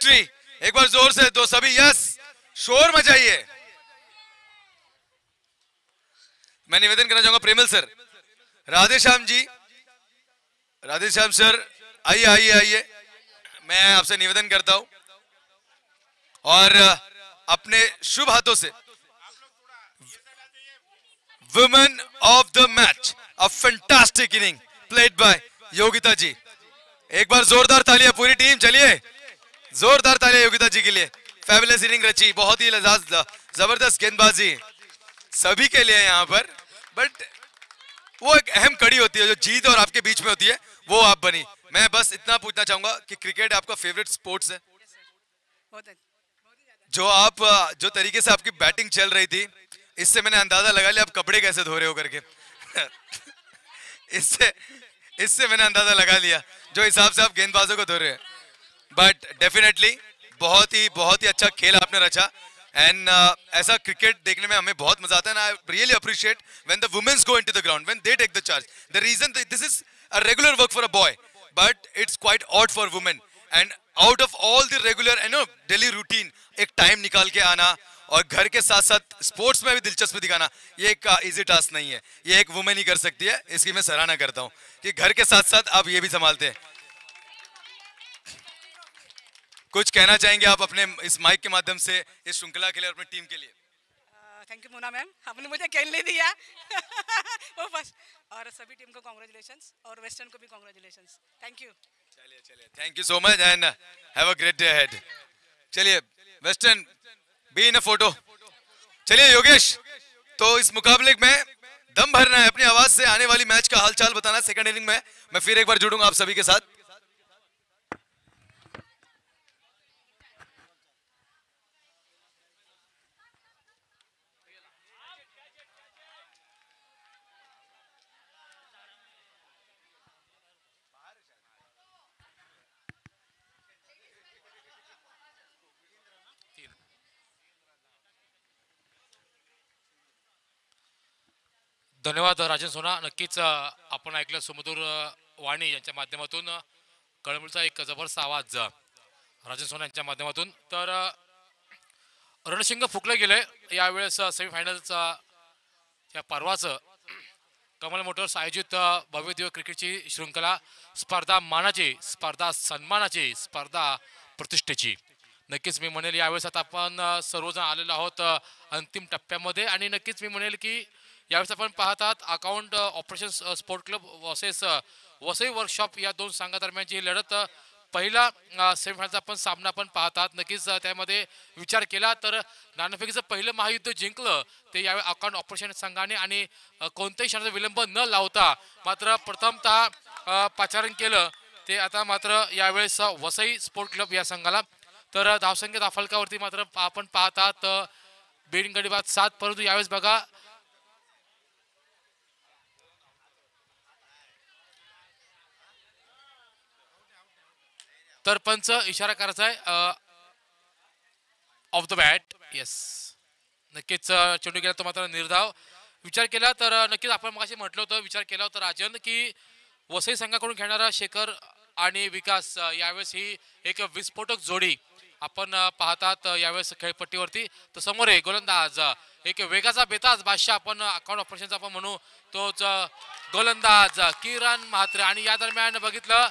Victory. एक बार जोर से दो सभी यस शोर मचाइए। मैं निवेदन करना चाहूंगा प्रेमल सर, राधेश्याम जी, राधेश्याम सर आइए आइए आइए। मैं आपसे निवेदन करता हूं और अपने शुभ हाथों से women of the match, a fantastic inning played by Yogita ji. एक बार जोरदार तालियां पूरी टीम, चलिए जोरदार तालियां योगिता जी के लिए। फैबुलस इनिंग रची, बहुत ही जबरदस्त गेंदबाजी सभी के लिए यहाँ पर। बट वो एक अहम कड़ी होती है जो जीत और आपके बीच में होती है, वो आप बनी। मैं बस इतना पूछना चाहूंगा कि क्रिकेट आपका फेवरेट स्पोर्ट्स है? जो तरीके से आपकी बैटिंग चल रही थी, इससे मैंने अंदाजा लगा लिया आप कपड़े कैसे धो रहे हो करके। इससे मैंने अंदाजा लगा लिया जो हिसाब से आप गेंदबाजों को धो रहे हैं। बट डेफिनेटली बहुत ही अच्छा खेल आपने रचा। एंड ऐसा क्रिकेट देखने में हमें बहुत मजा आता है। I really appreciate when the womens go into the ground, when they take the charge. The reason this is a regular work for a boy, but it's quite odd for women. And out of all the regular daily routine, एक time निकाल के आना और घर के साथ साथ sports में भी दिलचस्पी दिखाना, ये एक इजी टास्क नहीं है। ये एक वुमेन ही कर सकती है। इसकी मैं सराहना करता हूँ कि घर के साथ साथ आप ये भी संभालते हैं। कुछ कहना चाहेंगे आप अपने इस माइक के माध्यम से इस श्रृंखला के लिए और अपनी टीम के लिए? थैंक यू मोना मैम, आपने मुझे खेलने दिया। वो बस, और सभी टीम को कांग्रेचुलेशंस और वेस्टर्न को भी कांग्रेचुलेशंस। Thank you. चलिए thank you so much and have a great day ahead. चलिए western be in a photo. चलिए योगेश, तो इस मुकाबले में दम भरना है, अपनी आवाज से आने वाली मैच का हालचाल बताना है। सेकंड इनिंग में मैं फिर एक बार जुड़ूंगा आप सभी के साथ। धन्यवाद राजन सोना। नक्कीच आपण ऐकलं सुमधुर वाणी यांच्या माध्यमातून कळमूरचा एक जबरदस्त आवाज राजन सोना यांच्या माध्यमातून। तर रणशिंग फुकलं गेलंय यावेळेस सेमीफायनलचा या पर्वाचं कमल मोटर्स आयोजित भव्य दिव्य क्रिकेटची श्रृंखला, स्पर्धा मानाची, स्पर्धा सन्मानाची, स्पर्धा प्रतिष्ठेची। नक्कीच मी म्हणेल यावेळेस आता आपण सर्वजण आलेलो आहोत अंतिम टप्प्यामध्ये आणि नक्कीच मी म्हणेल की यावेळेस आपण पाहतात account operations sport club versus Vasai workshop या दोन संघादरम्यानची ही लढत पहिला सेमीफायनलचा आपण सामना आपण पाहतात। नक्कीच त्यामध्ये विचार केला तर नाणेफेकीचं पहिलं महायुद्ध जिंकलं ते यावेळी अकाउंट ऑपरेशन संघाने आणि कोणत्याही क्षणाचा विलंब न लावता मात्र प्रथमतः पाचारण केलं ते आता मात्र यावेळेस वसई स्पोर्ट क्लब या संघाला। तर धावसंख्या दाफलकावरती मात्र आपण पाहतात बेडिंग गडी बाद 7, परंतु यावेळेस बघा तर पंच इशारा करायचा आहे ऑफ द बॅट। येस, नक्कीच चेंडू गेला तो मात्र निर्धाव। विचार केला तर नक्कीच आपण मगाशी म्हटलं होतं, विचार केला होता राजन की वसई संघाकडून खेळणारा शेखर आणि विकास यावेळेस ही एक विस्फोटक जोडी आपण पाहतात यावेळेस खेळपट्टीवरती। तर समोर आहे गोलंदाज एक वेगाचा बेताज बादशाह, आपण अकाउंट ऑपरेशनचा आपण म्हणू तोच गोलंदाज किरण म्हात्रे। आणि या दरम्यान बघितलं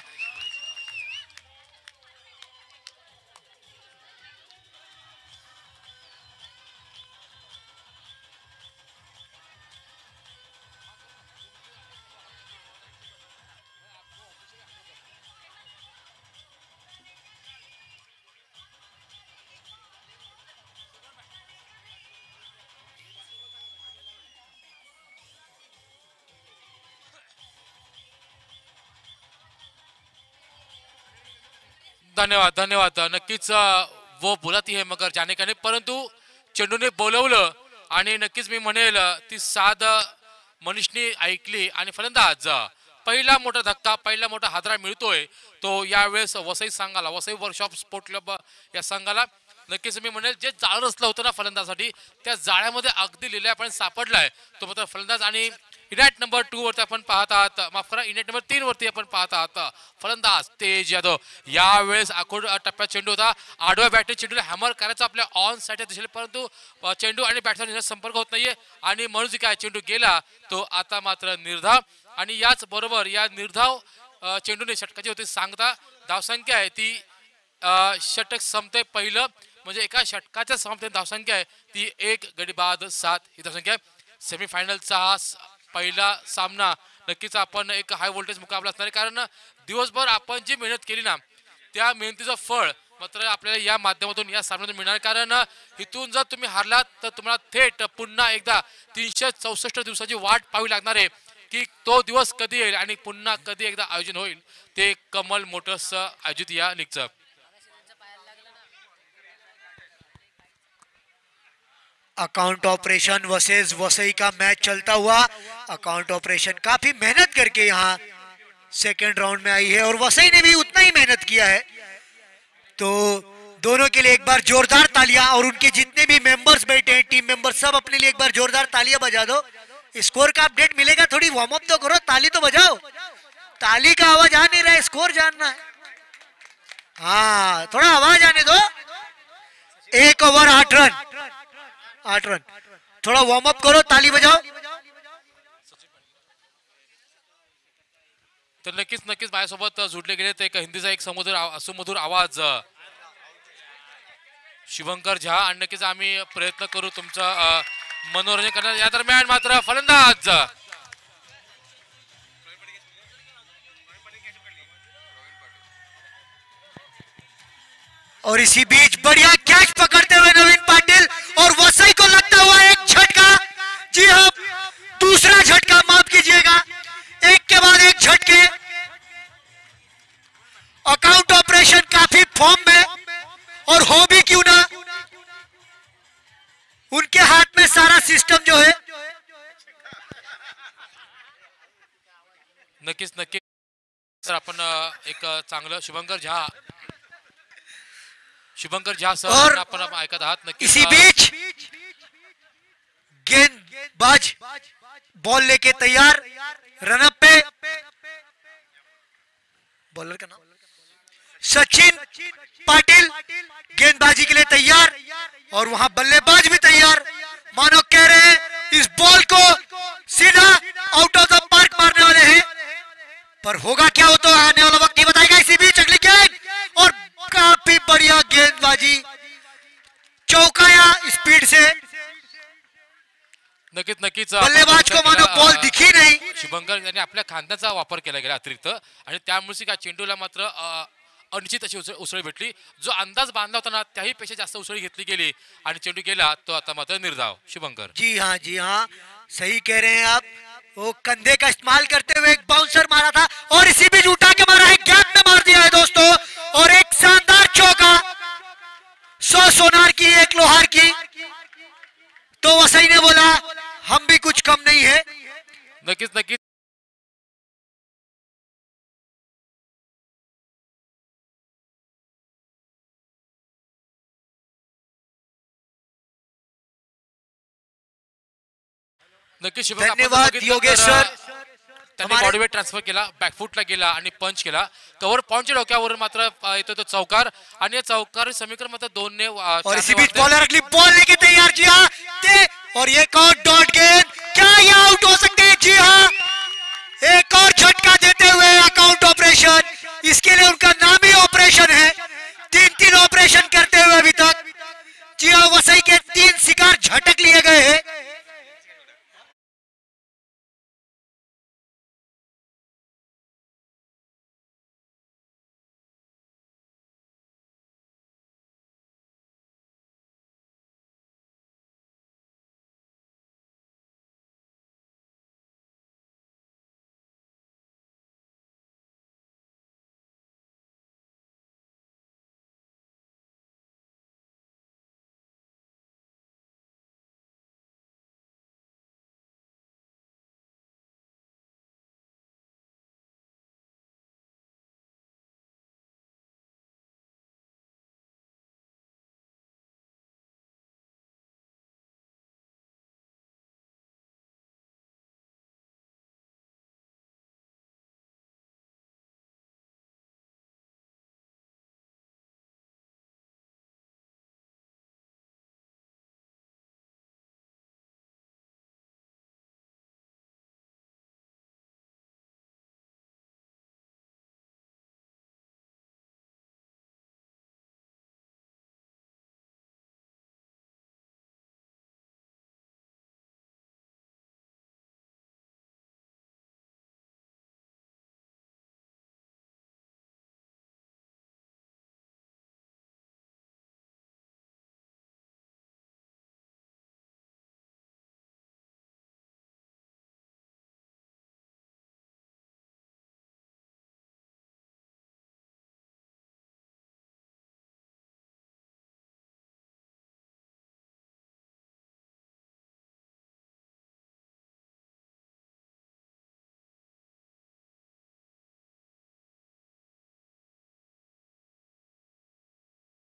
धन्यवाद धन्यवाद। नक्कीच वो बुलाती है मगर जाने का नहीं, परंतु चेंडूने बोलवलं आणि नक्कीच मी म्हणेल ती साध मनीषने ऐकली आणि फलंदाज पहिला मोठा धक्का, पहिला मोठा हादरा मिळतोय तो यावेळेस वसई संघाला, वसई वर्कशॉप स्पोर्ट क्लब या संघाला। नक्कीच मी म्हणेल जे जाळ रचलं होतं ना फलंदाजासाठी त्या जाळ्यामध्ये अगदी लिलाय पण सापडलाय तो मात्र फलंदाज। आणि इनेट नंबर 2 वरती आपण पाहत आहात, माफ करा, इनेट नंबर 3 वरती आपण पाहत आहात फलंदाज तेज यादव. यावेळेस आखूड टप्प्यात चेंडू होता, आडव्या बॅटने चेंडूला हॅमर करायचा आपल्या ऑन साईडच्या दिशेने, परंतु चेंडू आणि बॅटचा संपर्क होत नाहीये आणि म्हणून जे काय चेंडू गेला तो आता मात्र निर्धाव. आणि याच बरोबर या निर्धाव चेंडूने षटकाची होती सांगता. धावसंख्या आहे ती षटक संपते पहिलं, म्हणजे एका षटकाच्या संपते धावसंख्या आहे ती 1 गडी बाद 7 ही धावसंख्या आहे. सेमीफायनलचा हा पहिला सामना नक्कीच आपण एक हाय व्होल्टेज मुकाबला असणार आहे, कारण दिवसभर आपण जी मेहनत केली ना त्या मेहनतीचं फळ मात्र आपल्याला या माध्यमातून या सामन्यातून मिळणार. कारण इथून जर तुम्ही हारलात तर तुम्हाला थेट पुन्हा एकदा 364 दिवसाची वाट पाहावी लागणार आहे की तो दिवस कधी येईल आणि पुन्हा कधी एकदा आयोजन होईल ते कमल मोटर्स आयोजित या लीगचं. अकाउंट ऑपरेशन वर्सेस वसई का मैच चलता हुआ. अकाउंट ऑपरेशन काफी मेहनत करके यहाँ सेकेंड राउंड में आई है और वसई ने भी उतना ही मेहनत किया है. तो दोनों के लिए एक बार जोरदार तालियां, और उनके जितने भी मेंबर्स बैठे हैं टीम मेंबर सब अपने लिए एक बार जोरदार तालियां बजा दो. स्कोर का अपडेट मिलेगा, थोड़ी वार्म अप तो करो, ताली तो बजाओ. ताली का आवाज आ नहीं रहा है, स्कोर जानना है. हाँ थोड़ा आवाज आने दो. 1 ओवर 8 रन, 8 रन. थोड़ा वार्म अप करो, ताली बजाओ. तर नक्कीच नक्कीच माझ्यासोबत जुडले गेले एक हिंदीचा एक सुमधुर आवाज शुभंकर झा, आणि नक्कीच आम्ही प्रयत्न करू तुमचं मनोरंजन करणार. या दरम्यान मात्र फलंदाज और इसी बीच बढ़िया कैच पकड़ते हुए नवीन पाटिल, और वसई को लगता हुआ एक झटका. जी हाँ, दूसरा झटका, माफ कीजिएगा, एक के बाद एक झटके. अकाउंट ऑपरेशन काफी फॉर्म में, और हो भी क्यों ना, उनके हाथ में सारा सिस्टम जो है. नक्कीच नक्कीच सर आपण एक चांगलं शुभंकर झा सर आपण ऐकत आहात. नक्की इसी बीच गेंदबाज बॉल लेके तैयार, रनअप पे. बॉलर का नाम सचिन पाटिल गेंदबाजी के लिए तैयार, और वहां बल्लेबाज भी तैयार. मानो कह रहे हैं इस बॉल को सीधा आउट ऑफ द पार्क मारने वाले हैं, पर होगा क्या हो तो आने वाला वक्त ही बताएगा. इसी बीच अगली गेंद, और काफी बढ़िया गेंदबाजी, चौकाया स्पीड से. नक्कीच नक्कीच बल्लेबाज को मानो बॉल दिखी नहीं. शुभंकर यांनी आपल्या खांद्याचा वापर केला गेला अतिरिक्त, आणि त्यामुळे काय चेंडूला मात्र अनिश्चित अशी उसळी भेटली. जो अंदाज बांधला होता ना त्याही पेक्षा जास्त उसळी घेतली गेली आणि चेंडू गेला तो आता मात्र निर्धाव. शुभंकर जी हाँ सही कह रहे हैं आप. वो कंधे का इस्तेमाल करते हुए एक बाउंसर मारा था, और इसी बीच उठा के मारा है, गैप में मार दिया है दोस्तों, और एक शानदार चौका. 100 सोनार की 1 लोहार की. तो वसई ने बोला हम भी कुछ कम नहीं है. नक्कीच नक्कीच नक्कीच शुभंकर, आपण धन्यवाद बघितलं योगेश तर, सर. त्यांनी बॉडीवेट ट्रान्सफर केला, बॅकफुटला गेला आणि पंच केला. कव्हर पॉईंटच्या डोक्यावर मात्र येतो तो चौकार, आणि या चौकार समीकरण मात्र 2 ने. और इसी बीच बॉलर अगली बॉल लेके तैयार. जी हाँ, और एक और डॉट गेंद, क्या ये आउट हो सकते हैं? जी हाँ, एक और झटका देते हुए अकाउंट ऑपरेशन. इसके लिए उनका नाम ही ऑपरेशन है. 3 ऑपरेशन करते हुए अभी तक. जी हाँ, वसई के 3 शिकार झटक लिए गए हैं.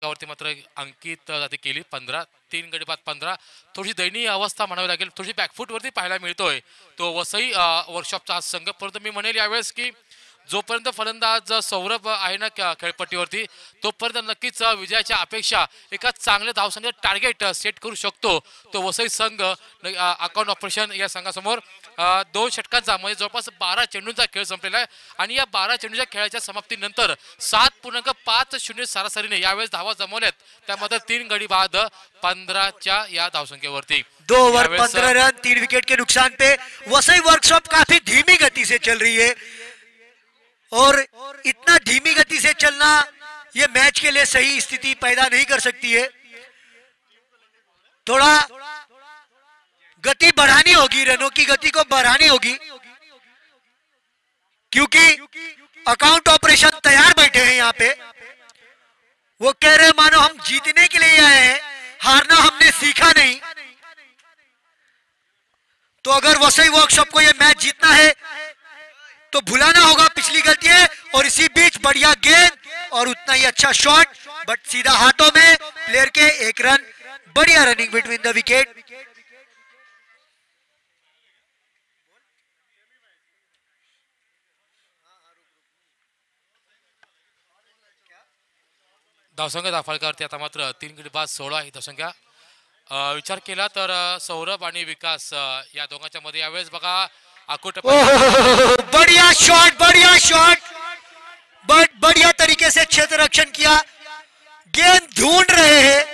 क्रमांकावरती मात्र अंकित जाती केली 15, 3 गडी बाद 15. थोडी दयनीय अवस्था म्हणावी लागेल, थोडी बॅकफूटवरती पाहायला मिळतोय तो वसई वर्कशॉपचा आज संघ. परंतु मी म्हणेल यावेळेस की जोपर्यंत फलंदाज सौरभ आहे ना खेळपट्टीवरती तोपर्यंत नक्कीच विजयाच्या अपेक्षा एका चांगल्या धावसंख्या टार्गेट सेट करू शकतो तो वसई संघ. अकाउंट ऑपरेशन या संघासमोर 2 षटकांचा म्हणजे जवळपास 12 चेंडूंचा खेळ संपलेला आहे आणि या 12 चेंडूच्या खेळाच्या समाप्तीनंतर 7.50 सरासरीने यावेळेस धावा जमवल्यात. त्यामध्ये 3 गडी बाद 15च्या या धावसंख्येवरती 2 ओवर 15 रन 3 विकेट के नुकसान पे वसई वर्कशॉप काफी धीमी गति से चल रही है और इतना धीमी गति से चलना ये मैच के लिए सही स्थिति पैदा नहीं कर सकती है. थोड़ा गति बढ़ानी होगी, रनों की गति को बढ़ानी होगी क्योंकि अकाउंट ऑपरेशन तैयार बैठे हैं यहाँ पे. वो कह रहे मानो हम जीतने के लिए आए हैं, हारना हमने सीखा नहीं. तो अगर वसई वर्कशॉप को ये मैच जीतना है तो भुलाना होगा पिछली गलतियां. और इसी बीच बढ़िया गेंद और उतना ही अच्छा शॉट बट सीधा हाथों में प्लेयर के. 1 रन, बढ़िया रनिंग बिटवीन द विकेट. धावसंख्या दाखवायवरती आता मात्र 3 गडी बाद 16 ही धावसंख्या. विचार केला तर सौरभ आणि विकास या दोघांच्या मध्ये यावेळेस बघा अकोट बढ़िया शॉट बट बढ़िया तरीके से क्षेत्र रक्षण किया. गेंद ढूंढ रहे हैं,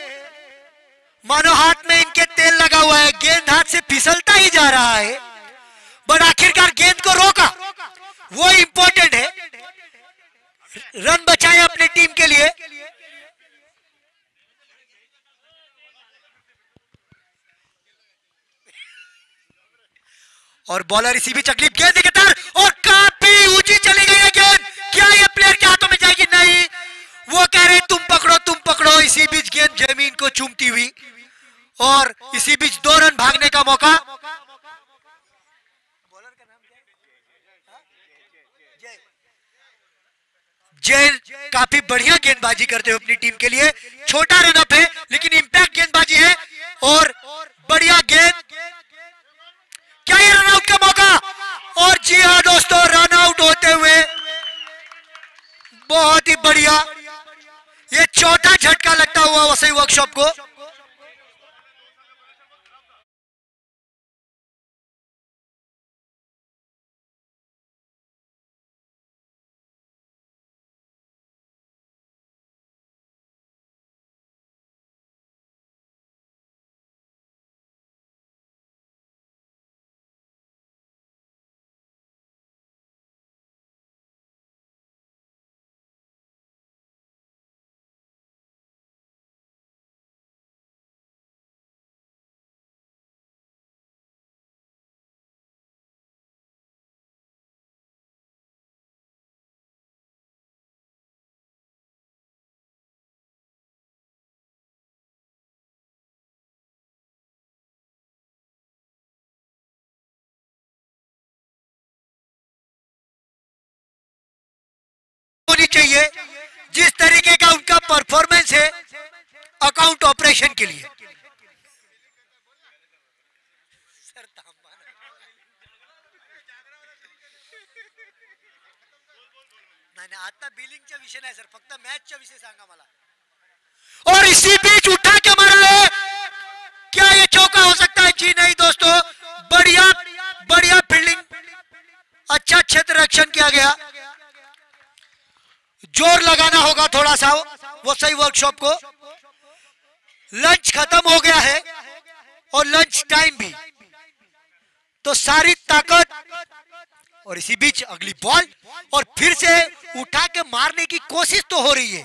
मानो हाथ में इनके तेल लगा हुआ है, गेंद हाथ से फिसलता ही जा रहा है बट आखिरकार गेंद को रोका, वो इंपॉर्टेंट है. रन बचाए अपनी टीम के लिए. और बॉलर इसी बीच अगली गेंद लगातार और काफी ऊंची चली गई है गेंद. क्या ये प्लेयर के हाथों में जाएगी? नहीं, वो कह रहे तुम पकड़ो. इसी बीच गेंद जमीन को चूमती हुई और इसी बीच 2 रन भागने का मौका. बॉलर का नाम क्या है? जय काफी बढ़िया गेंदबाजी करते हुए अपनी टीम के लिए. छोटा रन अप है लेकिन इंपैक्ट गेंदबाजी है और बढ़िया गेंद. क्या ये रन आउट का मौका? और जी हाँ दोस्तों, रन आउट होते हुए बहुत ही बढ़िया. ये चौथा झटका लगता हुआ वसई वर्कशॉप को. होनी चाहिए जिस तरीके का उनका परफॉर्मेंस है अकाउंट ऑपरेशन के लिए. नाही आता बिलिंगचा विषय नाही सर, फक्त मॅचचा विषय सांगा मला. और इसी बीच उठा के मारा है. क्या ये चौका हो सकता है? जी नहीं दोस्तों, बढ़िया फील्डिंग, अच्छा क्षेत्र रक्षण किया गया. जोर लगाना होगा थोड़ा सा वसई वर्कशॉप को. लंच खत्म हो गया है और लंच टाइम भी, तो सारी ताकत. और इसी बीच अगली बॉल और फिर से उठा के मारने की कोशिश तो हो रही है.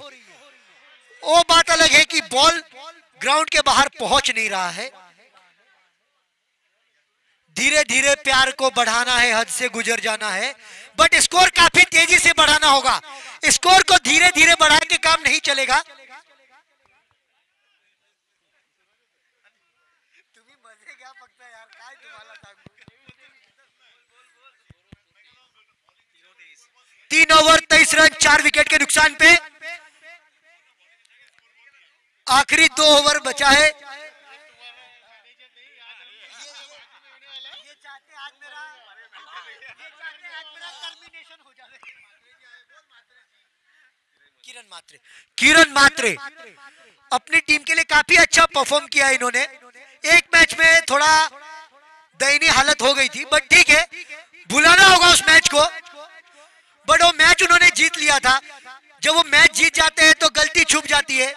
वो बात अलग है कि बॉल ग्राउंड के बाहर पहुंच नहीं रहा है. धीरे धीरे प्यार को बढ़ाना है, हद से गुजर जाना है, बट स्कोर काफी तेजी से बढ़ाना होगा. स्कोर को धीरे धीरे बढ़ा के काम नहीं चलेगा. तुम्ही मजे घ्या फक्त यार, काय तुम्हाला सांगू. 3 ओवर 23 रन 4 विकेट के नुकसान पे आखिरी 2 ओवर बचा है। किरण मात्रे अपनी टीम के लिए काफी अच्छा परफॉर्म किया इन्होंने। एक मैच में थोड़ा दयनीय हालत हो गई थी, बट ठीक है, भुलाना होगा उस मैच को। बट वो मैच उन्होंने जीत लिया था। जब वो मैच जीत जाते हैं तो गलती छुप जाती है,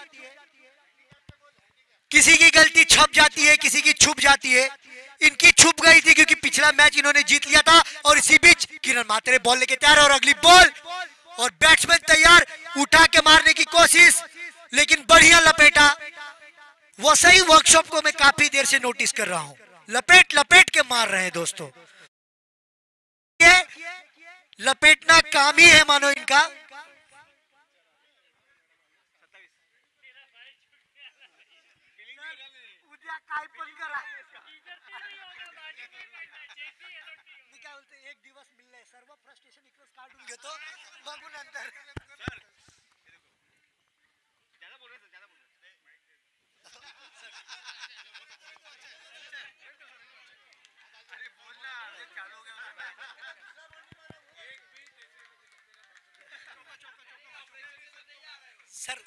किसी की गलती छप जाती है, किसी की छुप जाती है। इनकी छुप गई थी क्योंकि पिछला मैच इन्होंने जीत लिया था। और इसी बीच किरण मात्रे बॉल लेके तैयार और अगली बॉल और बैट्समैन तैयार, उठा के मारने की कोशिश, लेकिन बढ़िया लपेटा। वो सही वर्कशॉप को मैं काफी देर से नोटिस कर रहा हूं, लपेट लपेट के मार रहे हैं दोस्तों। ये लपेटना काम ही है मानो इनका। एक दिवस मिळले सर्व फ्रस्ट्रेशन इकडेच काढून घेतो, बघू नंतर। सर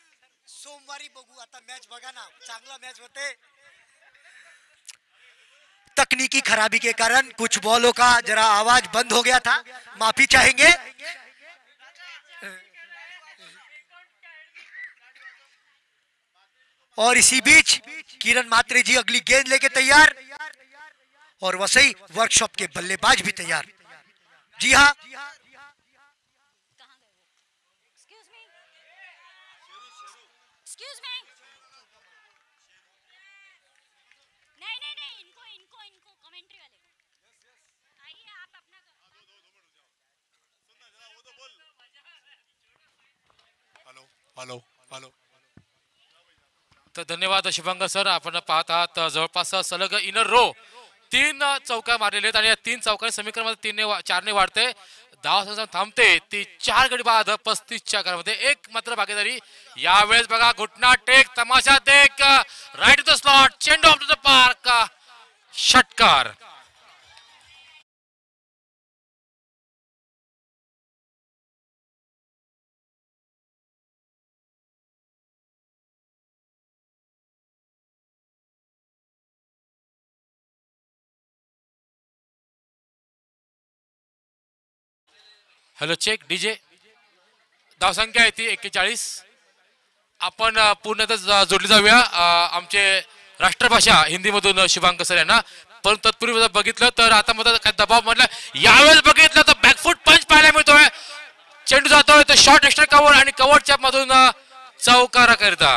सोमवारी बघू, आता मॅच बघा ना, चांगला मॅच होते। तकनीकी खराबी के कारण कुछ बॉलों का जरा आवाज बंद हो गया था, माफी चाहेंगे। और इसी बीच किरण मात्रे जी अगली गेंद लेके तैयार और वसई वर्कशॉप के बल्लेबाज भी तैयार। जी हाँ, हॅलो हॅलो। तर धन्यवाद शुभंकर सर। आपण पाहत आहात जवळपास सलग इनर रो 3 चौका मारलेले आहेत आणि या 3 चौकांनी समीकरणामध्ये 4 ने वाढते, धाव थांबते ती 4 गडी बाद 35च्या घरामध्ये। एक मात्र भागीदारी यावेळेस बघा, घुटना टेक, तमाशा देख, राईट टू द स्लॉट, चेंडू ऑफ टू द पार्क, षटकार। Hello check DJ. धावसंख्या आहे ती 41। आपण पूर्णतः जोडली जाऊया आमचे राष्ट्रभाषा हिंदीमधून शुभांकर सर यांना। पण तत्पूर्वी बघितलं तर आता मध्ये काय दबाव म्हटलं, यावेळेस बघितलं तर बॅकफुट पंच पाहायला मिळतोय, चेंडू जातोय तर शॉर्ट एक्स्ट्रा कव्हर आणि कव्हरच्या मधून चौकारा करता।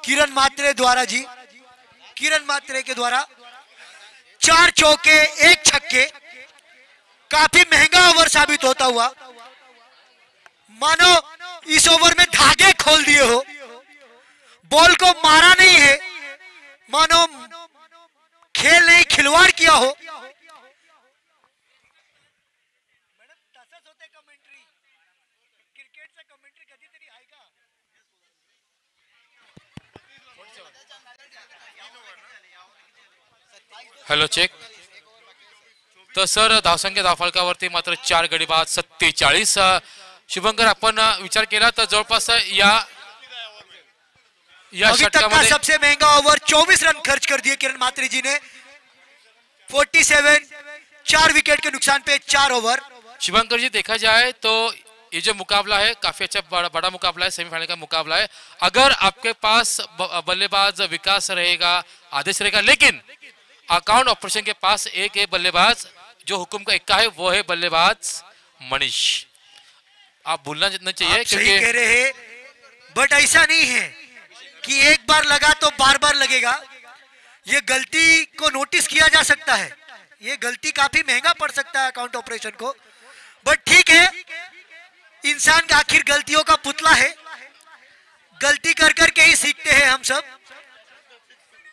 किरण मात्रे द्वारा जी, किरण मात्रे के द्वारा 4 चौके 1 छक्के, काफी महंगा ओवर साबित होता हुआ। मानो इस ओवर में धागे खोल दिए हो, बॉल को मारा नहीं है, मानो खेल नहीं खिलवाड़ किया हो। Hello check. तर सर धावसंख्या धावफलकावरती मात्र 4 गडी बाद 47। शुभंकर आपण विचार केला तर जवळपास या अभी तक का सबसे महंगा ओवर 24 रन खर्च कर दिए किरण मात्रे जी ने। 47, 4 विकेट के नुकसान पे 4 ओवर। शुभंकर जी देखा जाए तो ये जो मुकाबला है काफी अच्छा बड़ा मुकाबला है, सेमीफाइनल का मुकाबला है। अगर आपके पास बल्लेबाज विकास रहेगा, आदेश रहेगा, लेकिन अकाउंट ऑपरेशन के पास एक है बल्लेबाज जो हुकुम का इक्का है, वो है बल्लेबाज मनीष। आप भूलना नहीं चाहिए सही कह रहे हैं, बट ऐसा नहीं है कि एक बार लगा तो बार बार लगेगा। ये गलती को नोटिस किया जा सकता है, ये गलती काफी महंगा पड़ सकता है अकाउंट ऑपरेशन को, बट ठीक है, इंसान का आखिर गलतियों का पुतला है, गलती कर करके ही सीखते हैं हम सब।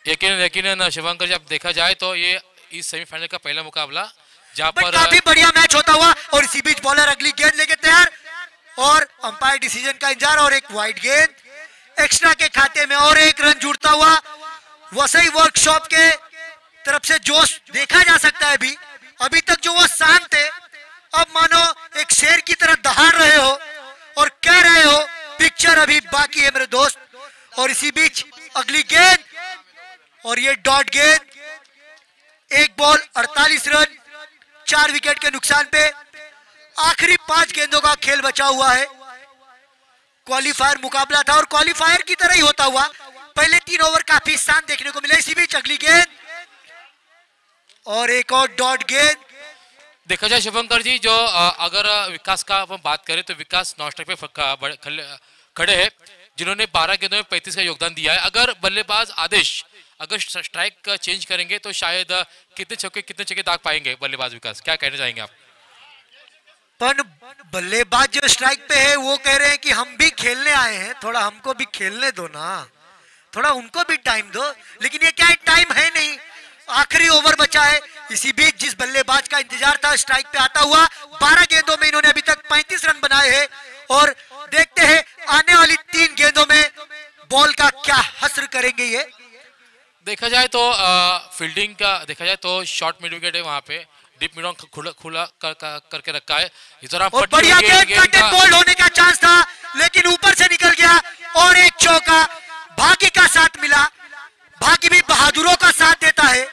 यकीनन यकीनन शिवांकर जी, अब देखा जाए तो ये इस सेमीफाइनल का पहला मुकाबला जहां बट पर काफी बढ़िया मैच होता हुआ, और इसी बीच बॉलर अगली गेंद लेके तैयार, और अंपायर डिसीजन का इंतजार, और एक वाइड गेंद एक्स्ट्रा के खाते में, और एक रन जुड़ता हुआ। वसई वर्कशॉप के तरफ से जोश देखा जा सकता है। अभी तक जो वो शांत थे, अब मानो एक शेर की तरह दहाड़ रहे हो और कह रहे हो पिक्चर अभी बाकी है मेरे दोस्त। और इसी बीच अगली गेंद, और ये डॉट गेंद, एक बॉल 48 रन, 4 विकेट के नुकसान पे। आखिरी 5 गेंदों का खेल बचा हुआ है। क्वालिफायर मुकाबला था और क्वालिफायर की तरह ही होता हुआ। पहले 3 ओवर काफी शांत देखने को मिले। इसी बीच अगली गेंद और एक और डॉट गेंद। देखा जाए शुभंकर जी, जो अगर विकास का हम बात करें तो विकास नॉन स्ट्राइक पे खड़े हैं, जिन्होंने 12 गेंदों में 35 का योगदान दिया है। अगर बल्लेबाज आदेश अगर स्ट्राइक चेंज करेंगे तो शायद कितने छक्के दाग पाएंगे बल्लेबाज विकास, क्या कहना चाहेंगे आप? पर बल्लेबाज जो स्ट्राइक पे है वो कह रहे हैं कि हम भी खेलने आए हैं, थोड़ा हमको भी खेलने दो ना, थोड़ा उनको भी टाइम दो। लेकिन ये क्या है, टाइम है नहीं, आखिरी ओवर बचा है। इसी बीच जिस बल्लेबाज का इंतजार था स्ट्राइक पे आता हुआ, 12 गेंदों में इन्होंने अभी तक 35 रन बनाए हैं। और देखते हैं आने वाली 3 गेंदों में बॉल का क्या हस्र करेंगे ये। देखा जाए तो फील्डिंग का देखा जाए तो शॉर्ट मिड विकेट है, वहां पे डीप मिड खुला करके रखा है। इस तरह और बढ़िया गेंद, कट एंड बोल्ड होने का चांस था, लेकिन ऊपर से निकल गया। और एक चौका, भाग्य का साथ मिला। भाग्य भी बहादुरों का साथ देता है।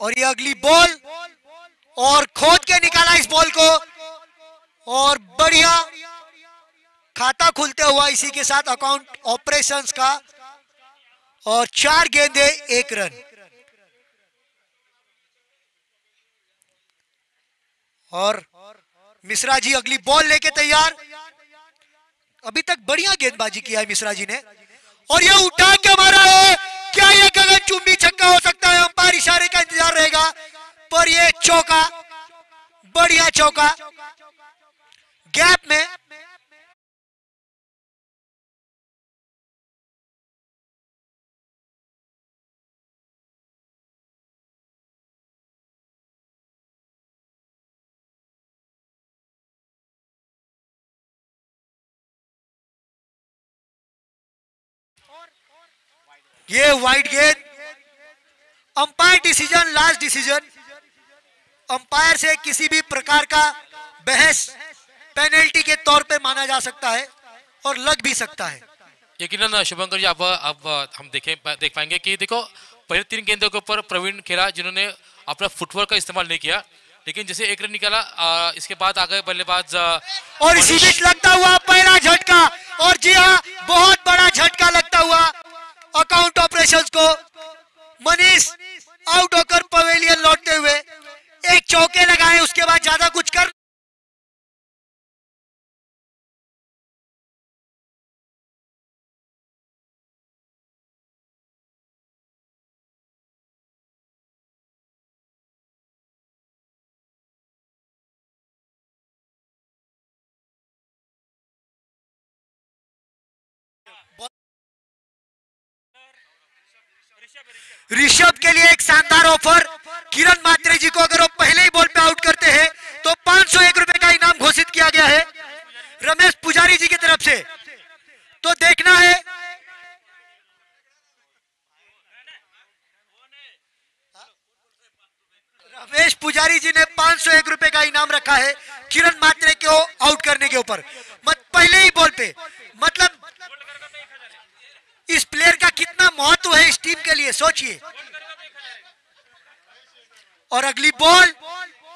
और ये अगली बॉल और खोद के निकाला इस बॉल को और बढ़िया खाता खुलते हुआ इसी के साथ अकाउंट ऑपरेशंस का और 4 गेंदे 1 रन। और मिश्रा जी अगली बॉल लेके तैयार। अभी तक बढ़िया गेंदबाजी किया है मिश्रा जी ने और ये उठा के मारा है। क्या ये गगनचुंबी छक्का हो सकता है? अंपायर इशारे का इंतजार रहेगा पर ये चौका, बढ़िया चौका गैप में। ये वाइड गेंद, umpire decision, last decision. Umpire से किसी भी प्रकार का बहस पेनल्टी के तौर पे माना जा सकता है और लग भी सकता है। यकीनन शुभंकर जी, अब हम देख पाएंगे कि देखो पहले 3 गेंदों के ऊपर प्रवीण खेला जिन्होंने अपना फुटवर्क का इस्तेमाल नहीं किया, लेकिन जैसे 1 रन निकाला इसके बाद आ गए बल्लेबाज और इसी बीच लगता हुआ पहला झटका, और जी हाँ बहुत बड़ा झटका लगता हुआ अकाउंट ऑपरेशंस को। मनीष आउट होकर पवेलियन लौटते हुए एक चौके लगाए, उसके बाद ज्यादा कुछ कर ऋषभ के लिए एक शानदार ऑफर। किरण मात्रे जी को अगर वो पहले ही बॉल पे आउट करते हैं तो 501 रुपए का इनाम घोषित किया गया है रमेश पुजारी जी की तरफ से। तो देखना है रमेश पुजारी जी ने 501 रुपए का इनाम रखा है किरण मात्रे को आउट करने के ऊपर, पहले ही बॉल पे। मतलब इस प्लेयर का कितना महत्व है इस टीम के लिए, सोचिए। और अगली बॉल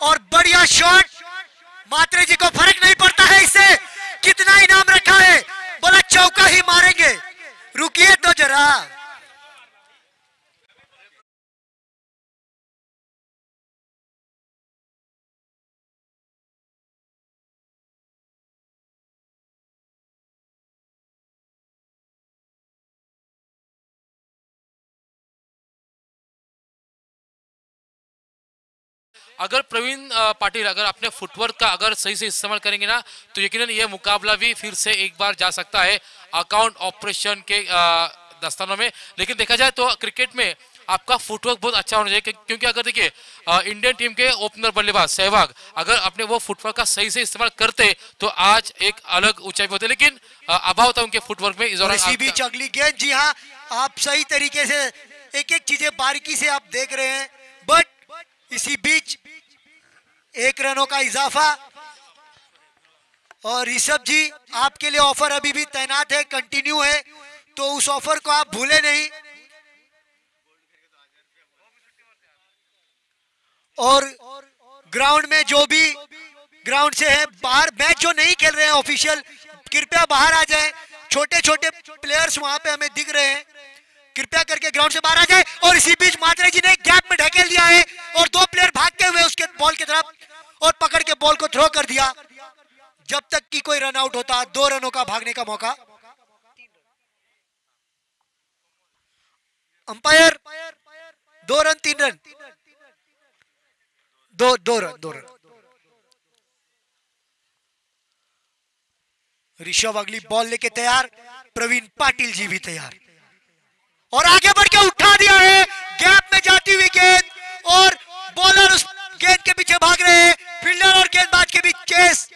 और बढ़िया शॉट, मात्रे जी को फर्क नहीं पड़ता है इससे। कितना इनाम रखा है, बोला चौका ही मारेंगे। रुकिए तो जरा, अगर प्रवीण पाटिल अगर अपने फुटवर्क का अगर सही से इस्तेमाल करेंगे ना तो यकीनन ये मुकाबला भी फिर से एक बार जा सकता है अकाउंट ऑपरेशन के दस्तानों में। लेकिन देखा जाए तो क्रिकेट में आपका फुटवर्क बहुत अच्छा होना चाहिए, क्योंकि अगर देखिए इंडियन टीम के ओपनर बल्लेबाज सहवाग अगर अपने वो फुटवर्क का सही से इस्तेमाल करते तो आज एक अलग ऊंचाई पे होते, लेकिन अभाव था उनके फुटवर्क में। इसी बीच अगली गेंद, जी हाँ आप सही तरीके से एक एक चीजें बारीकी से आप देख रहे हैं, बट इसी बीच 1 रनों का इजाफा। और ऋषभ जी आपके लिए ऑफर अभी भी तैनात है, कंटिन्यू है, तो उस ऑफर को आप भूले नहीं। और ग्राउंड में जो भी ग्राउंड से है बाहर मैच जो नहीं खेल रहे हैं ऑफिशियल, कृपया बाहर आ जाएं। छोटे छोटे प्लेयर्स वहां पे हमें दिख रहे हैं, कृपया करके ग्राउंड से बाहर आ जाए। और इसी बीच मात्रे जी ने गैप में ढकेल दिया है और 2 प्लेयर भागते हुए उसके बॉल की तरफ और पकड़ के बॉल को थ्रो कर दिया। जब तक कि कोई रन आउट होता, 2 रनों का भागने का मौका। Umpire 2 run 3 run, 2 run. Rishabh अगली बॉल लेके तैयार, प्रवीण पाटिल जी भी तैयार और आगे बढ़ के उठा दिया है। गैप में जाती हुई गेंद और बॉलर उस गेंद के पीछे भाग रहे हैं, फील्डर और गेंदबाज के बीच चेस।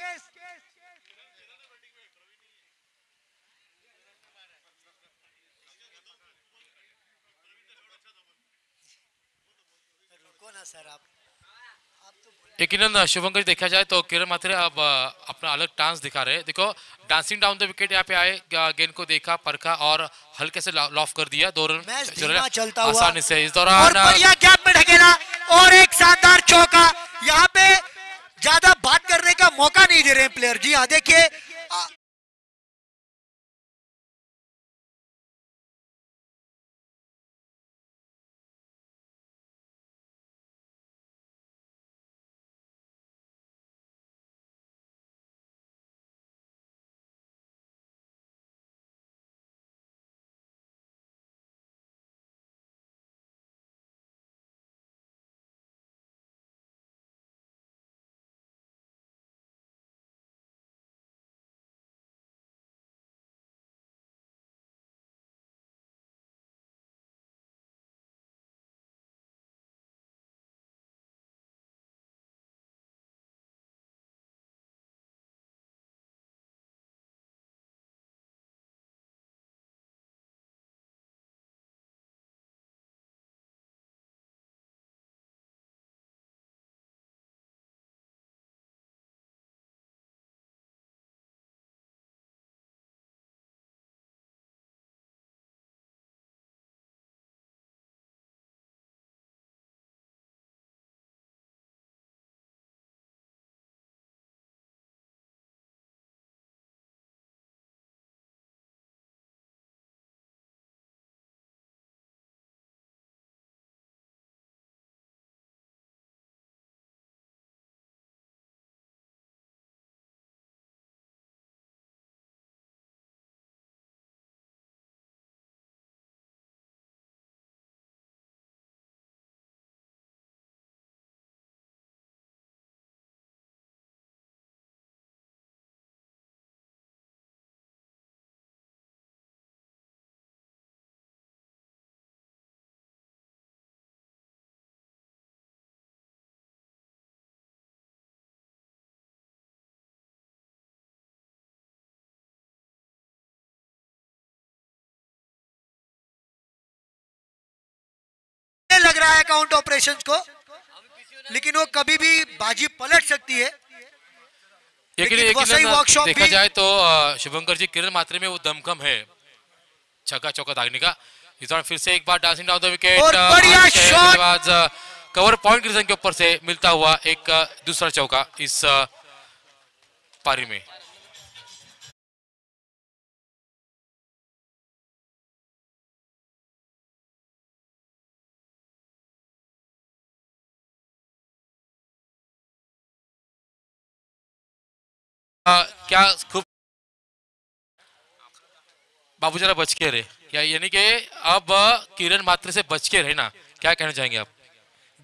रुको ना सर, आप यकीनन शुभंकर देखा जाए तो किरण मात्रे अब अपना अलग डांस दिखा रहे हैं। देखो डांसिंग डाउन द विकेट यहाँ पे आए, गेंद को देखा, परखा और हल्के से लॉफ कर दिया। 2 रन मैच धीमा चलता हुआ आसानी से इस और दौरान बढ़िया गैप में ढकेला और एक शानदार चौका। यहाँ पे ज्यादा बात करने का मौका नहीं दे रहे हैं प्लेयर। जी हाँ, देखिए लग रहा है काउंट ऑपरेशंस को, लेकिन वो कभी भी बाजी पलट सकती है। लेकिन वसई वर्कशॉप देखा भी जाए तो शुभंकर जी किरण मात्रे में वो दमखम है छक्का चौका दागने का। इस दौरान फिर से एक बार डांसिंग डाउन द विकेट और बढ़िया शॉट कवर पॉइंट की के ऊपर से मिलता हुआ एक दूसरा चौका इस पारी में। क्या खूब बाबू जरा बच के रहे, क्या यानी कि अब किरण मात्रे से बच के रहे ना, क्या कहना चाहेंगे आप?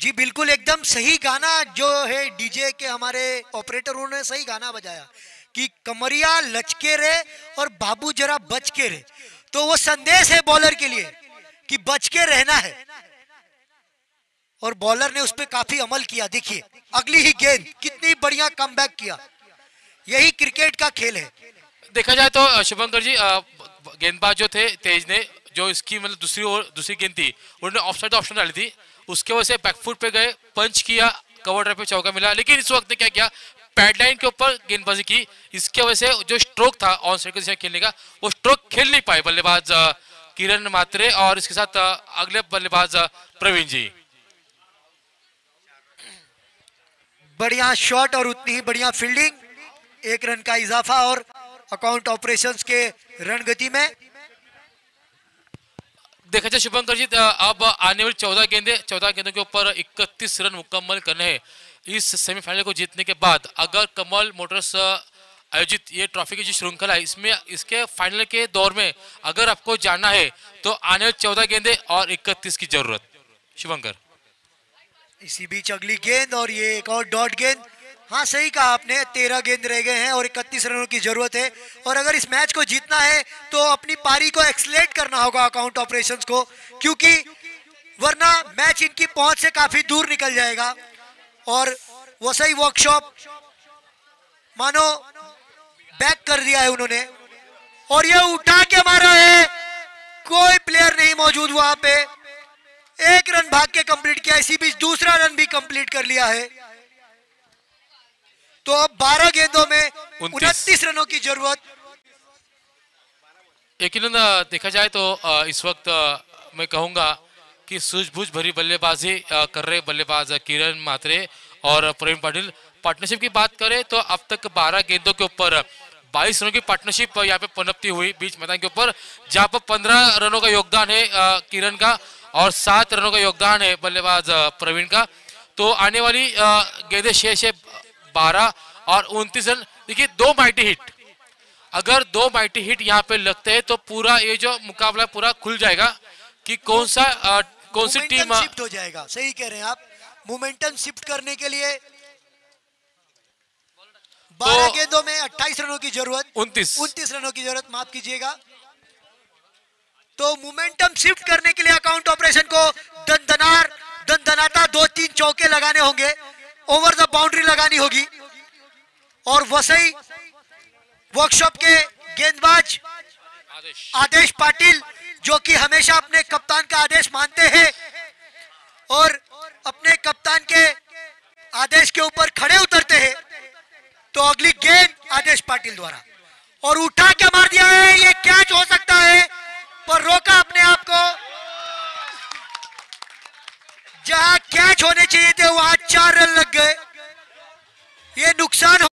जी बिल्कुल, एकदम सही गाना जो है डीजे के हमारे ऑपरेटर उन्होंने सही गाना बजाया कि कमरिया लचके रहे और बाबू जरा बच के रहे। तो वो संदेश है बॉलर के लिए कि बच के रहना है और बॉलर ने उस पर काफी अमल किया। देखिए अगली ही गेंद कितनी बढ़िया कमबैक किया। यही क्रिकेट का खेल है। देखा जाए तो शुभंकर जी गेंदबाज जो थे तेज ने जो इसकी मतलब दूसरी गेंद थी उन्होंने ऑफसाइड ऑप्शन डाली थी, उसके वजह से बैकफुट पे गए, पंच किया, कवर ड्राइव पे चौका मिला। लेकिन इस वक्त ने क्या किया, पैडलाइन के ऊपर गेंदबाजी की, इसके वजह से जो स्ट्रोक था ऑन साइड की दिशा खेलने का वो स्ट्रोक खेल नहीं पाए बल्लेबाज किरण मात्रे और इसके साथ अगले बल्लेबाज प्रवीण जी। बढ़िया शॉट और उतनी ही बढ़िया फील्डिंग, 1 रन का इजाफा और अकाउंट ऑपरेशंस के रणगति में। देखा जाए शुभंकर जी अब आने वाली 14 गेंदों के ऊपर 31 रन मुकम्मल करने हैं इस सेमीफाइनल को जीतने के बाद। अगर कमल मोटर्स आयोजित ये ट्रॉफी की जो श्रृंखला है इसमें इसके फाइनल के दौर में अगर आपको जानना है तो आने वाली 14 गेंदें और 31 की जरूरत। शुभंकर इसी बीच अगली गेंद और ये एक और डॉट गेंद। हाँ सही कहा आपने, 13 गेंद रह गए हैं और 31 रनों की जरूरत है। और अगर इस मैच को जीतना है तो अपनी पारी को एक्सलेट करना होगा अकाउंट ऑपरेशंस को, क्योंकि वरना मैच इनकी पहुंच से काफी दूर निकल जाएगा। और वसई वर्कशॉप मानो बैक कर दिया है उन्होंने और ये उठा के मारा है, कोई प्लेयर नहीं मौजूद वहां पे। 1 रन भाग के कंप्लीट किया, इसी बीच दूसरा रन भी कंप्लीट कर लिया है। तो अब 12 गेंदों में 29 रनों की जरूरत यकीनन देखा जाए तो इस वक्त मैं कहूँगा कि सूझबूझ भरी बल्लेबाजी कर रहे बल्लेबाज किरण म्हात्रे और प्रवीण पाटिल। पार्टनरशिप की बात करें तो अब तक 12 गेंदों के ऊपर 22 रनों की पार्टनरशिप यहाँ पे पनपती हुई बीच मैदान के ऊपर, जहाँ पर 15 रनों का योगदान है किरण का और 7 रनों का योगदान है बल्लेबाज प्रवीण का। तो आने वाली गेंदें शेष है 12 और 29 रन। देखिए 2 माइटी हिट, अगर 2 माइटी हिट यहाँ पे लगते हैं तो पूरा ये जो मुकाबला पूरा खुल जाएगा कि कौन सी टीम मोमेंटम शिफ्ट हो जाएगा। सही कह रहे हैं आप, मोमेंटम शिफ्ट करने के लिए 12 गेंदों में 28 रनों की जरूरत, 29 रनों की जरूरत, माफ कीजिएगा। तो मोमेंटम शिफ्ट करने के लिए अकाउंट ऑपरेशन को दंदनाता 2-3 चौके लगाने होंगे, ओवर द बाउंड्री लगानी होगी। और वसई वर्कशॉप के गेंदबाज आदेश पाटिल, जो कि हमेशा अपने कप्तान का आदेश मानते हैं और अपने कप्तान के आदेश के ऊपर खड़े उतरते हैं, तो अगली गेंद आदेश पाटिल द्वारा और उठा के मार दिया है। ये कैच हो सकता है पर रोका अपने आप को। जहां कैच होने चाहिए थे वहां 4 रन लग गए। ये नुकसान हो।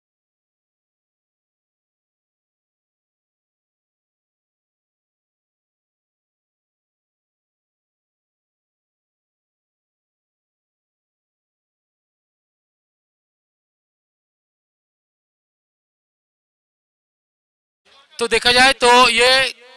तो देखा जाए तो ये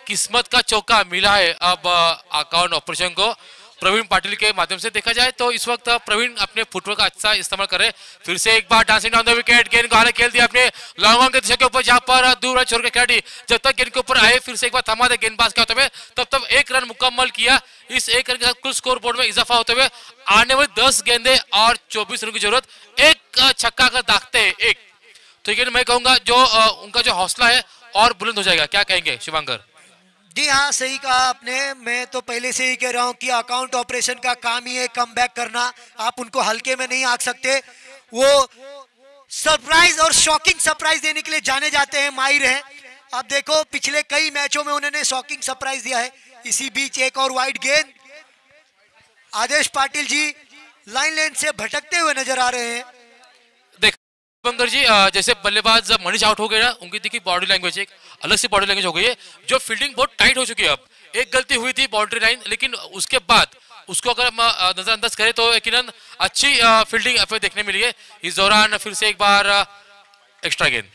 किस्मत का चौका मिला है अब अकाउंट ऑपरेशन को प्रवीण पाटिल के माध्यम से। देखा जाए तो इस वक्त प्रवीण अपने फुटवर्क का अच्छा इस्तेमाल कर रहे हैं। फिर से एक बार डांसिंग डाउन द विकेट, गेंद को आगे खेल दिया अपने लॉन्ग ऑन के दिशा के ऊपर, जहां पर दूर छोड़ के खिलाड़ी जब तक गेंद के ऊपर आए फिर से एक बार थमा दे गेंदबाज के हाथों में, तब तक 1 रन मुकम्मल किया। इस 1 रन के साथ कुल स्कोर बोर्ड में इजाफा होते हुए आने वाली 10 गेंदे और 24 रन की जरूरत, एक छक्का अगर दागते हैं एक, तो ये मैं कहूंगा जो उनका जो हौसला है और बुलंद हो जाएगा। क्या कहेंगे शिवांकर? जी हाँ, सही कहा आपने। मैं तो पहले से ही कह रहा हूं कि अकाउंट ऑपरेशन का काम ही है कम बैक करना। आप उनको हल्के में नहीं आंक सकते। वो सरप्राइज और शॉकिंग सरप्राइज देने के लिए जाने जाते हैं, माहिर हैं। आप देखो पिछले कई मैचों में उन्होंने शॉकिंग सरप्राइज दिया है। इसी बीच एक और वाइड गेंद, आदेश पाटिल जी लाइन लेन से भटकते हुए नजर आ रहे हैं। बंगर जी जैसे बल्लेबाज मनीष आउट हो गए ना, उनकी देखिए बॉडी लैंग्वेज एक अलग सी बॉडी लैंग्वेज हो गई है, जो फील्डिंग बहुत टाइट हो चुकी है। अब एक गलती हुई थी बाउंड्री लाइन, लेकिन उसके बाद उसको अगर हम नजरअंदाज करें तो यकीनन अच्छी फील्डिंग फिर देखने मिली है। इस दौरान फिर से एक बार एक्स्ट्रा गेंद,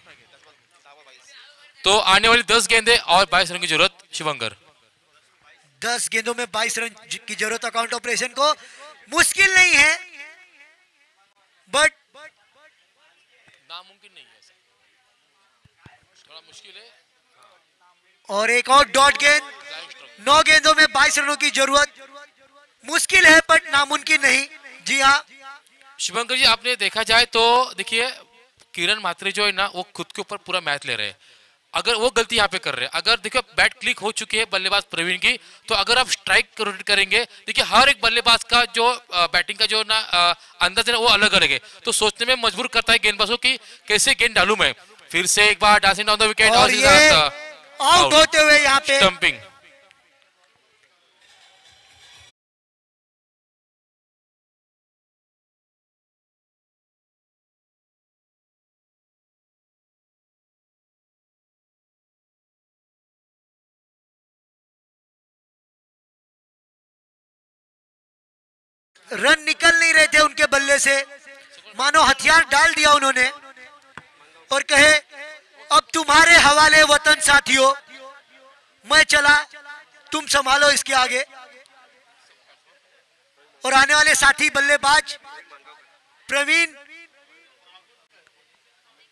तो आने वाली 10 गेंदे और 22 रन की जरूरत शिवंकर। 10 गेंदों में 22 रन की जरूरत अकाउंट ऑपरेशन को। मुश्किल नहीं है बट नामुमकिन नहीं है, थोड़ा मुश्किल है। और एक और डॉट गेंद। 9 गेंदों में 22 रनों की जरूरत मुश्किल है बट नामुमकिन नहीं। जी हाँ शुभंकर जी, आपने देखा जाए तो देखिए किरण म्हात्रे जो है ना, वो खुद के ऊपर पूरा मैच ले रहे हैं। अगर वो गलती यहाँ पे कर रहे हैं, अगर देखो बैट क्लिक हो चुकी है बल्लेबाज प्रवीण की, तो अगर आप स्ट्राइक रोटेट करेंगे, देखिए हर एक बल्लेबाज का जो बैटिंग का जो ना अंदाज है ना, वो अलग अलग है। तो सोचने में मजबूर करता है गेंदबाजों की कैसे गेंद डालूं मैं। फिर से एक बार डांसिंग डाउन द विकेट और ये आउट होते हुए यहाँ पे स्टंपिंग। रन निकल नहीं रहे थे उनके बल्ले से, मानो हथियार डाल दिया उन्होंने और कहे अब तुम्हारे हवाले वतन साथियों, मैं चला तुम संभालो इसके आगे। और आने वाले साथी बल्लेबाज प्रवीण,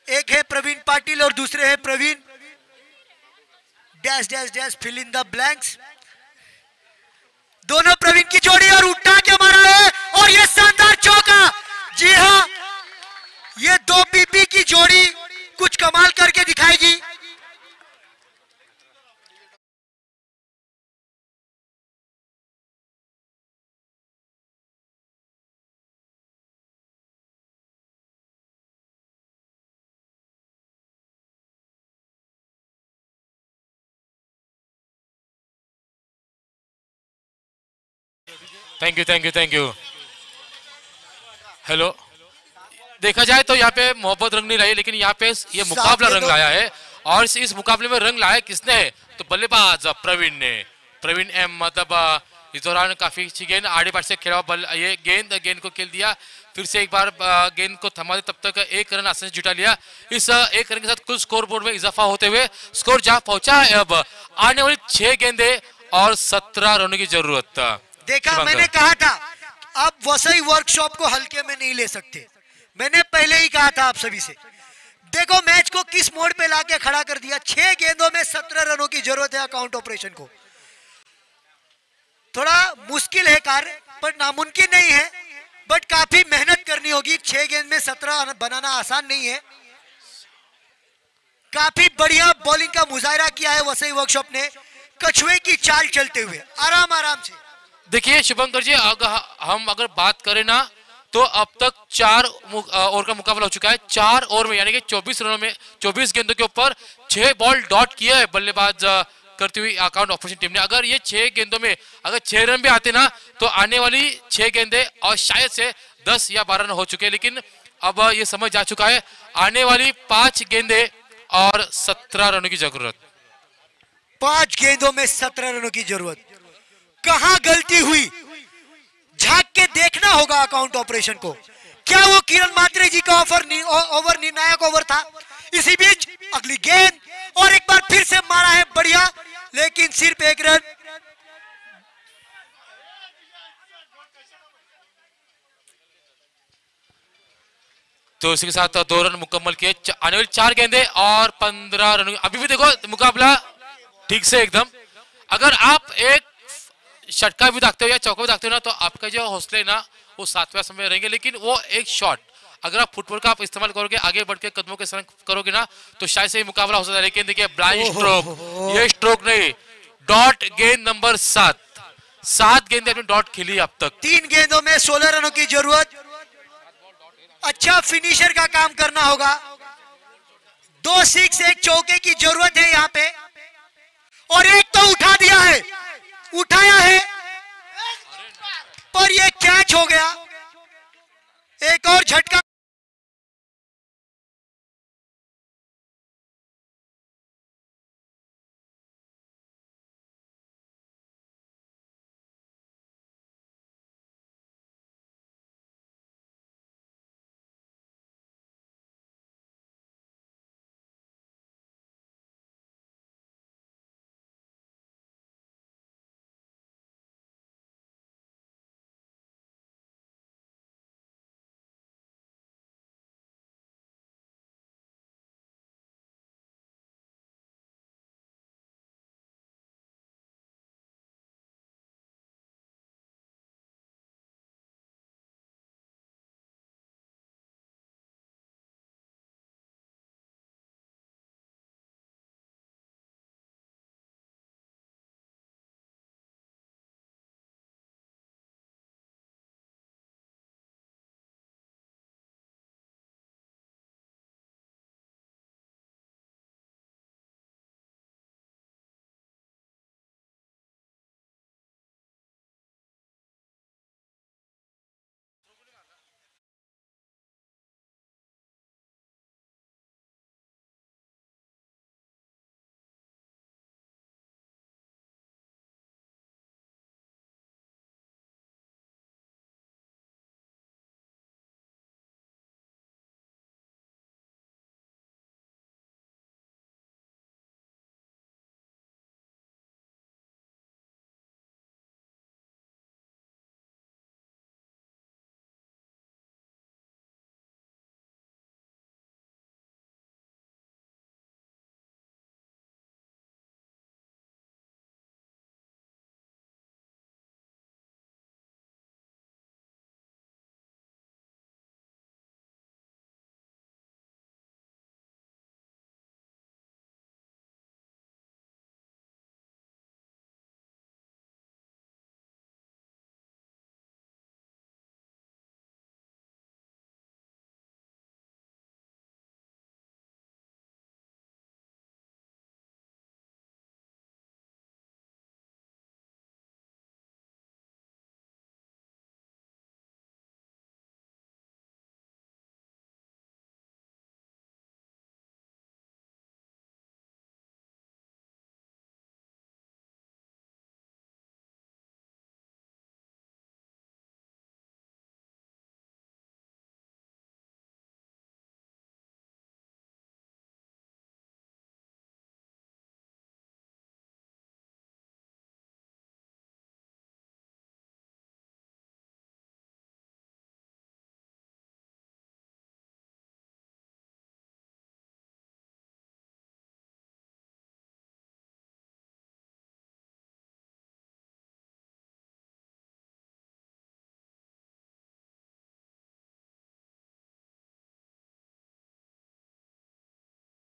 एक है प्रवीण पाटिल और दूसरे हैं Praveen dash dash dash fill in the blanks. दोनों प्रवीण की जोड़ी और उठा के मारा है और ये शानदार चौका। जी हाँ, ये 2 पीपी की जोड़ी कुछ कमाल करके दिखाएगी। Thank you thank you thank you. Hello, देखा जाए तो यहाँ पे मोहब्बत रंग नहीं लाई, लेकिन यहाँ पे ये मुकाबला रंग लाया है। और इस मुकाबले में रंग लाया किसने है? तो बल्लेबाज प्रवीण ने। प्रवीण एम, मतलब इस दौरान काफी अच्छी गेंद आड़े पास से खेला बल, ये गेंद को खेल दिया, फिर से एक बार गेंद को थमा दिया, तब तक एक रन आसानी से जुटा लिया। इस एक रन के साथ कुल स्कोर बोर्ड में इजाफा होते हुए स्कोर जहां पहुंचा है अब आने वाली 6 गेंदें और 17 रनों की जरूरत। देखा, मैंने कहा था अब वसई वर्कशॉप को हल्के में नहीं ले सकते, मैंने पहले ही कहा था आप सभी से। देखो मैच को किस मोड पे लाके खड़ा कर दिया। 6 गेंदों में 17 रनों की जरूरत है अकाउंट ऑपरेशन को। थोड़ा मुश्किल है कार्य, पर नामुमकिन नहीं है, बट काफी मेहनत करनी होगी। 6 गेंद में 17 बनाना आसान नहीं है। काफी बढ़िया बॉलिंग का मुजाहरा किया है वसई वर्कशॉप ने, कछुए की चाल चलते हुए आराम आराम से। देखिए शुभंकर जी, हम अगर बात करें ना तो अब तक 4 ओवर का मुकाबला हो चुका है। 4 ओवर में यानी कि 24 रनों में 24 गेंदों के ऊपर 6 बॉल डॉट किया है बल्लेबाज करती हुई अकाउंट ऑपरेशन टीम ने। अगर ये 6 गेंदों में अगर 6 रन भी आते ना तो आने वाली 6 गेंदें और शायद से 10 या 12 रन हो चुके हैं, लेकिन अब ये समझ जा चुका है आने वाली 5 गेंदें और 17 रनों की जरूरत। 5 गेंदों में 17 रनों की जरूरत। कहां गलती हुई झांक के देखना होगा अकाउंट ऑपरेशन को। क्या वो किरण मात्रे जी का ओवर निर्णायक ओवर था? इसी बीच अगली गेंद और एक बार फिर से मारा है बढ़िया, लेकिन सिर्फ 1 रन। तो इसी के साथ 2 रन मुकम्मल किए। आने वाली 4 गेंदें और 15 रन। अभी भी देखो मुकाबला ठीक से एकदम। अगर आप एक षटका भी दागते हो या चौका भी दागते हो ना तो आपका जो हौसले ना वो 7वें आसमान में रहेंगे, लेकिन वो एक शॉट अगर आप फुटबॉल का आप इस्तेमाल करोगे, आगे बढ़ के कदमों के संग करोगे ना तो शायद से मुकाबला हो सकता है। लेकिन देखिए ब्लाइंड स्ट्रोक, ये स्ट्रोक नहीं, डॉट गेंद नंबर 7 गेंदें अपनी डॉट खेली अब तक। 3 गेंदों में 16 रनों की जरूरत। अच्छा फिनिशर का काम करना होगा। 2 सिक्स 1 चौके की जरूरत है यहाँ पे, और एक तो उठा